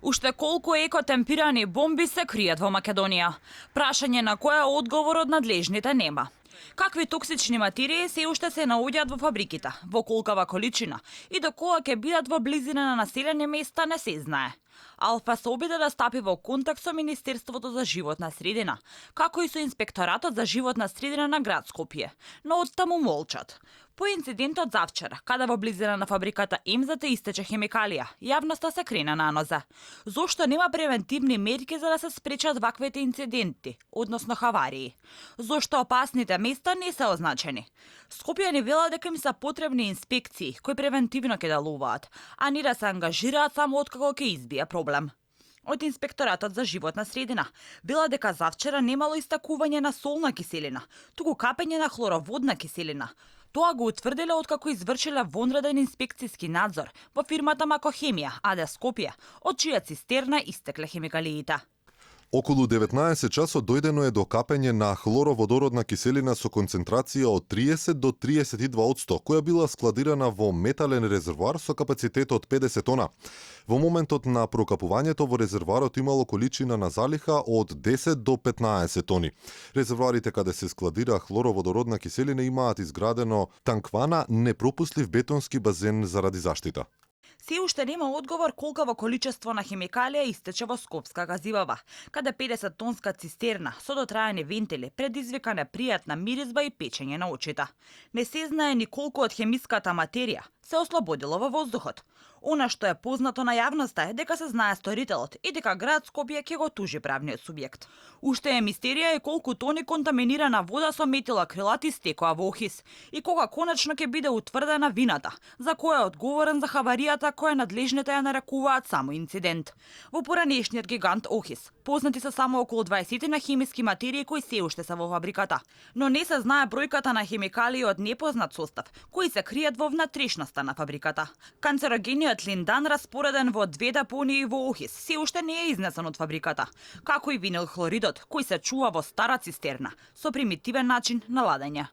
Уште колку екотемпирани бомби се кријат во Македонија? Прашање на кое одговор од надлежните нема. Какви токсични материи се уште се наоѓаат во фабриките, во колкава количина и до кога ќе бидат во близина на населени места не се знае. Алфа се обиде да стапи во контакт со Министерството за животна средина, како и со Инспекторатот за животна средина на град Скопје, но оттаму молчат. По инцидентот завчера, каде во близина на фабриката МЗТ истече хемикалија, јавноста се крена на нозе. Зошто нема превентивни мерки за да се спречат ваквите инциденти, односно хаварии? Зошто опасните места не се означени? Скопјани велат дека им се потребни инспекции кои превентивно ќе делуваат, а не да се ангажираат само откако ќе избие проблем. Од Инспекторатот за животна средина вела дека завчера немало истакување на солна киселина, туку капење на хлороводна киселина. Тоа го утврдиле откако извршиле вонреден инспекцијски надзор во фирмата Макохемија АД Скопје, од чија цистерна истекле хемикалиите. Околу 19 часот дојдено е до капење на хлороводородна киселина со концентрација од 30 до 32%, која била складирана во метален резервоар со капацитет од 50 тона. Во моментот на прокапувањето во резервоарот имало количина на залиха од 10 до 15 тони. Резервоарите каде се складира хлороводородна киселина имаат изградено танквана непропуслив бетонски базен заради заштита. Се уште нема одговор колкаво количество на хемикалија истече во Скопска газивава, каде 50 тонска цистерна со дотрајани вентили предизвика непријатна миризба и печење на очите. Не се знае ни колку од хемиската материја се ослободило во воздухот. Она што е познато на јавноста е дека се знае сторителот и дека град Скопје ќе го тужи правниот субјект. Уште е мистерија е колку тони контаминирана вода со метилакрилат истекоа во Охис и кога конечно ќе биде утврдена вината, за која е одговорен за хаваријата која надлежните ја нарекуваат само инцидент. Во поранешниот гигант Охис познати се само околу 20 на хемиски материи кои се уште се во фабриката, но не се знае бројката на хемикалии од непознат состав кои се кријат во внатрешноста на фабриката. Канцерогениот линдан распореден во 2 депонии во Охис се уште не е изнесен од фабриката, како и винилхлоридот кој се чува во стара цистерна со примитивен начин на ладење.